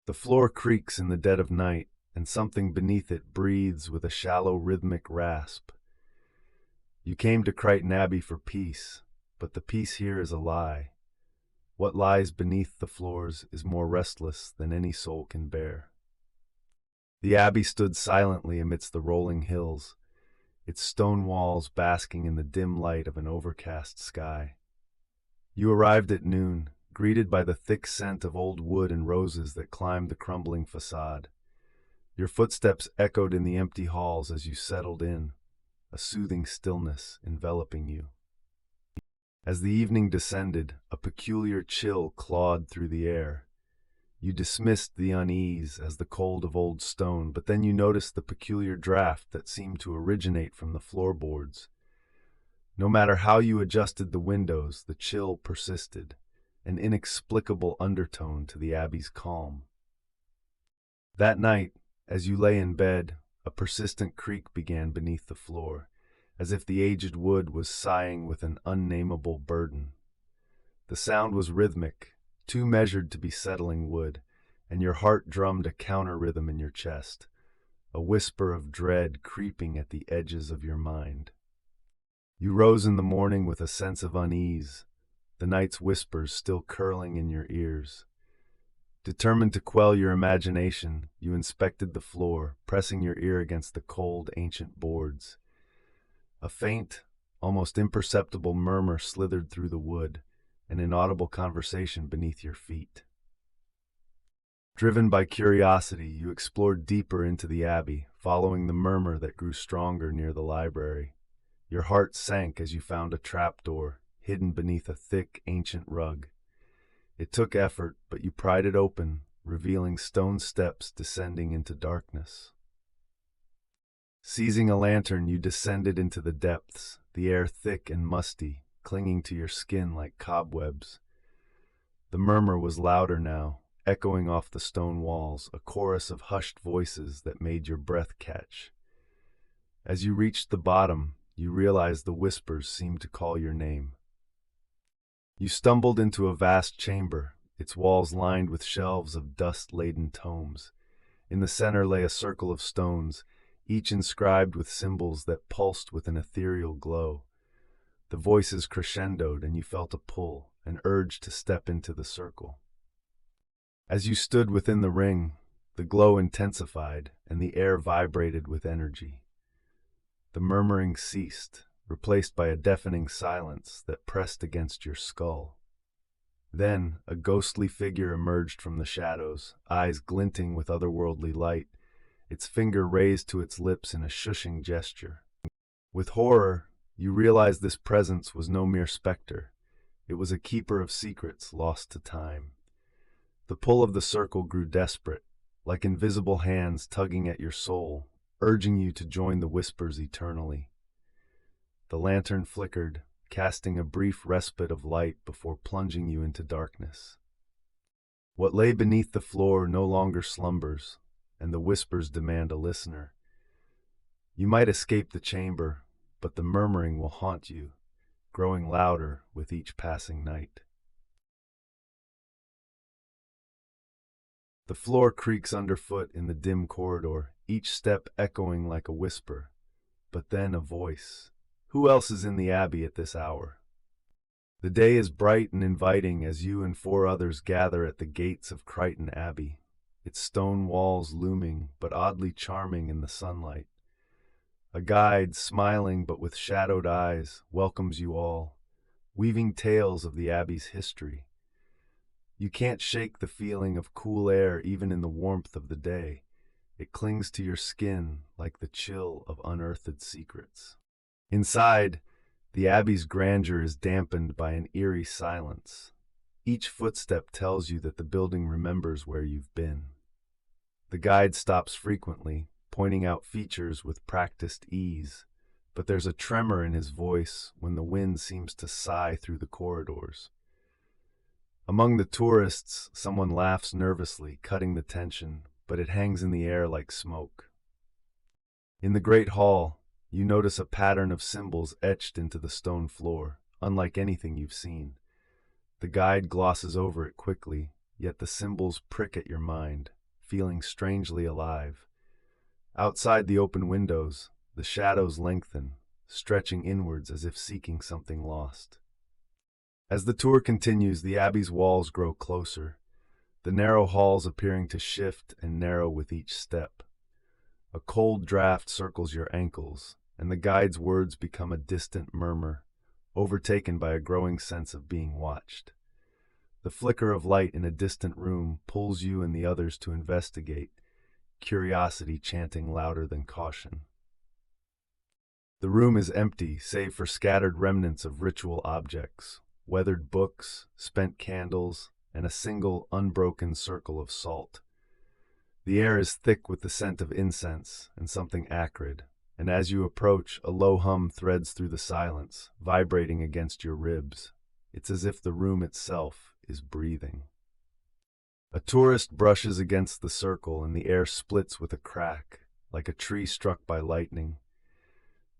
The floor creaks in the dead of night, and something beneath it breathes with a shallow rhythmic rasp. You came to Chrighton Abbey for peace, but the peace here is a lie. What lies beneath the floors is more restless than any soul can bear. The abbey stood silently amidst the rolling hills, its stone walls basking in the dim light of an overcast sky. You arrived at noon, greeted by the thick scent of old wood and roses that climbed the crumbling facade. Your footsteps echoed in the empty halls as you settled in, a soothing stillness enveloping you. As the evening descended, a peculiar chill clawed through the air. You dismissed the unease as the cold of old stone, but then you noticed the peculiar draft that seemed to originate from the floorboards. No matter how you adjusted the windows, the chill persisted, an inexplicable undertone to the abbey's calm. That night, as you lay in bed, a persistent creak began beneath the floor, as if the aged wood was sighing with an unnameable burden. The sound was rhythmic, too measured to be settling wood, and your heart drummed a counter-rhythm in your chest, a whisper of dread creeping at the edges of your mind. You rose in the morning with a sense of unease, the night's whispers still curling in your ears. Determined to quell your imagination, you inspected the floor, pressing your ear against the cold, ancient boards. A faint, almost imperceptible murmur slithered through the wood, an inaudible conversation beneath your feet. Driven by curiosity, you explored deeper into the abbey, following the murmur that grew stronger near the library. Your heart sank as you found a trapdoor, hidden beneath a thick, ancient rug. It took effort, but you pried it open, revealing stone steps descending into darkness. Seizing a lantern, you descended into the depths, the air thick and musty, clinging to your skin like cobwebs. The murmur was louder now, echoing off the stone walls, a chorus of hushed voices that made your breath catch. As you reached the bottom, you realized the whispers seemed to call your name. You stumbled into a vast chamber, its walls lined with shelves of dust-laden tomes. In the center lay a circle of stones, each inscribed with symbols that pulsed with an ethereal glow. The voices crescendoed, and you felt a pull, an urge to step into the circle. As you stood within the ring, the glow intensified, and the air vibrated with energy. The murmuring ceased, replaced by a deafening silence that pressed against your skull. Then, a ghostly figure emerged from the shadows, eyes glinting with otherworldly light, its finger raised to its lips in a shushing gesture. With horror, you realized this presence was no mere specter. It was a keeper of secrets lost to time. The pull of the circle grew desperate, like invisible hands tugging at your soul, urging you to join the whispers eternally. The lantern flickered, casting a brief respite of light before plunging you into darkness. What lay beneath the floor no longer slumbers, and the whispers demand a listener. You might escape the chamber, but the murmuring will haunt you, growing louder with each passing night. The floor creaks underfoot in the dim corridor, each step echoing like a whisper. But then a voice. Who else is in the abbey at this hour? The day is bright and inviting as you and 4 others gather at the gates of Chrighton Abbey, its stone walls looming but oddly charming in the sunlight. A guide, smiling but with shadowed eyes, welcomes you all, weaving tales of the abbey's history. You can't shake the feeling of cool air even in the warmth of the day. It clings to your skin like the chill of unearthed secrets. Inside, the abbey's grandeur is dampened by an eerie silence. Each footstep tells you that the building remembers where you've been. The guide stops frequently, pointing out features with practiced ease, but there's a tremor in his voice when the wind seems to sigh through the corridors. Among the tourists, someone laughs nervously, cutting the tension, but it hangs in the air like smoke. In the great hall, you notice a pattern of symbols etched into the stone floor, unlike anything you've seen. The guide glosses over it quickly, yet the symbols prick at your mind, feeling strangely alive. Outside the open windows, the shadows lengthen, stretching inwards as if seeking something lost. As the tour continues, the abbey's walls grow closer, the narrow halls appearing to shift and narrow with each step. A cold draft circles your ankles, and the guide's words become a distant murmur, overtaken by a growing sense of being watched. The flicker of light in a distant room pulls you and the others to investigate, curiosity chanting louder than caution. The room is empty, save for scattered remnants of ritual objects, weathered books, spent candles, and a single unbroken circle of salt. The air is thick with the scent of incense and something acrid, and as you approach, a low hum threads through the silence, vibrating against your ribs. It's as if the room itself is breathing. A tourist brushes against the circle and the air splits with a crack, like a tree struck by lightning.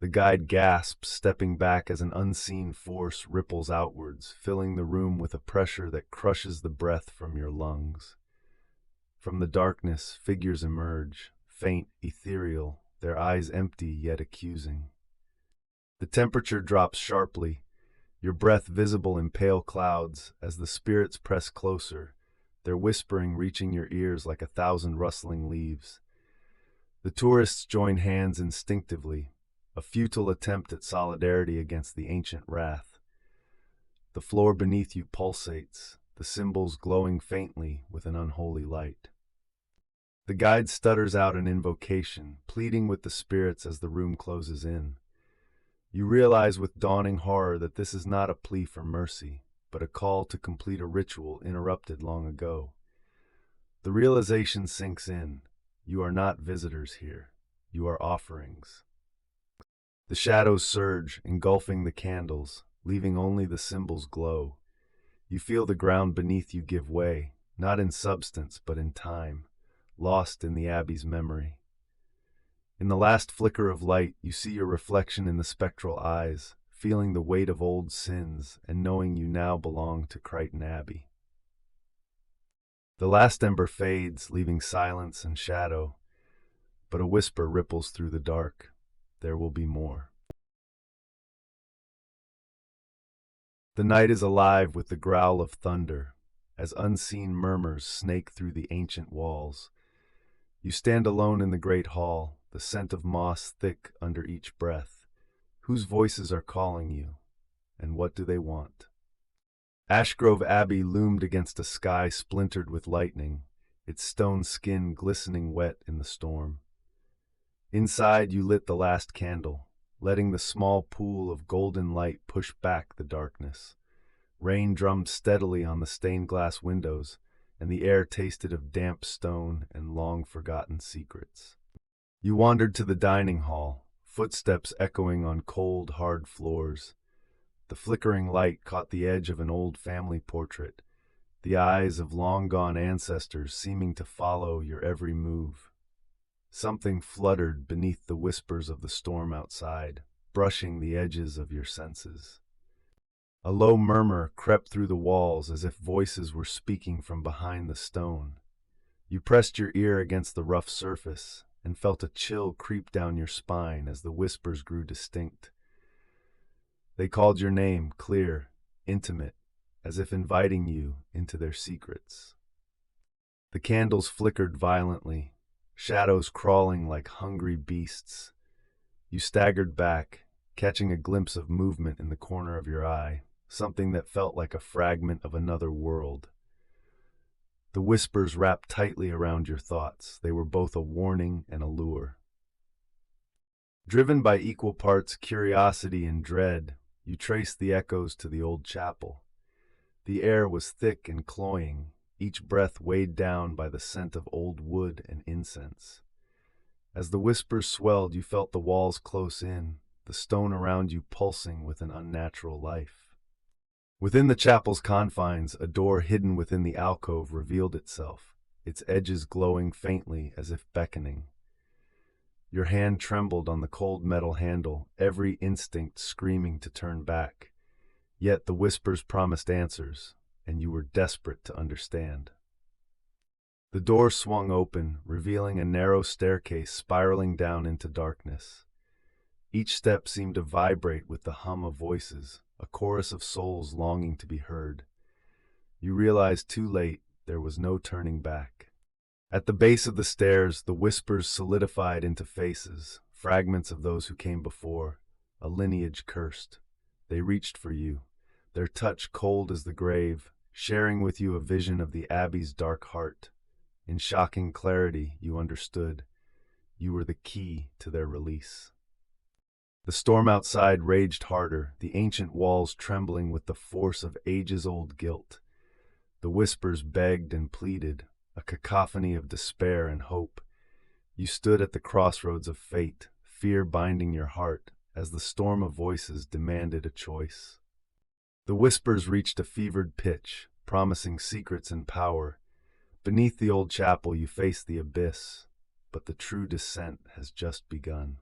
The guide gasps, stepping back as an unseen force ripples outwards, filling the room with a pressure that crushes the breath from your lungs. From the darkness, figures emerge, faint, ethereal, their eyes empty yet accusing. The temperature drops sharply, your breath visible in pale clouds as the spirits press closer, their whispering reaching your ears like 1,000 rustling leaves. The tourists join hands instinctively, a futile attempt at solidarity against the ancient wrath. The floor beneath you pulsates, the symbols glowing faintly with an unholy light. The guide stutters out an invocation, pleading with the spirits as the room closes in. You realize with dawning horror that this is not a plea for mercy, but a call to complete a ritual interrupted long ago. The realization sinks in. You are not visitors here. You are offerings. The shadows surge, engulfing the candles, leaving only the symbols glow. You feel the ground beneath you give way, not in substance but in time, lost in the abbey's memory. In the last flicker of light, you see your reflection in the spectral eyes, feeling the weight of old sins and knowing you now belong to Chrighton Abbey. The last ember fades, leaving silence and shadow, but a whisper ripples through the dark. There will be more. The night is alive with the growl of thunder, as unseen murmurs snake through the ancient walls. You stand alone in the great hall, the scent of moss thick under each breath. Whose voices are calling you, and what do they want? Ashgrove Abbey loomed against a sky splintered with lightning, its stone skin glistening wet in the storm. Inside you lit the last candle, letting the small pool of golden light push back the darkness. Rain drummed steadily on the stained glass windows, and the air tasted of damp stone and long-forgotten secrets. You wandered to the dining hall, footsteps echoing on cold, hard floors. The flickering light caught the edge of an old family portrait, the eyes of long-gone ancestors seeming to follow your every move. Something fluttered beneath the whispers of the storm outside, brushing the edges of your senses. A low murmur crept through the walls as if voices were speaking from behind the stone. You pressed your ear against the rough surface and felt a chill creep down your spine as the whispers grew distinct. They called your name, clear, intimate, as if inviting you into their secrets. The candles flickered violently, shadows crawling like hungry beasts. You staggered back, catching a glimpse of movement in the corner of your eye, something that felt like a fragment of another world. The whispers wrapped tightly around your thoughts. They were both a warning and a lure. Driven by equal parts curiosity and dread, you traced the echoes to the old chapel. The air was thick and cloying, each breath weighed down by the scent of old wood and incense. As the whispers swelled, you felt the walls close in, the stone around you pulsing with an unnatural life. Within the chapel's confines, a door hidden within the alcove revealed itself, its edges glowing faintly as if beckoning. Your hand trembled on the cold metal handle, every instinct screaming to turn back. Yet the whispers promised answers, and you were desperate to understand. The door swung open, revealing a narrow staircase spiraling down into darkness. Each step seemed to vibrate with the hum of voices, a chorus of souls longing to be heard. You realized too late there was no turning back. At the base of the stairs, the whispers solidified into faces, fragments of those who came before, a lineage cursed. They reached for you, their touch cold as the grave, sharing with you a vision of the Abbey's dark heart. In shocking clarity, you understood. You were the key to their release. The storm outside raged harder, the ancient walls trembling with the force of ages-old guilt. The whispers begged and pleaded, a cacophony of despair and hope. You stood at the crossroads of fate, fear binding your heart, as the storm of voices demanded a choice. The whispers reached a fevered pitch, promising secrets and power. Beneath the old chapel you face the abyss, but the true descent has just begun.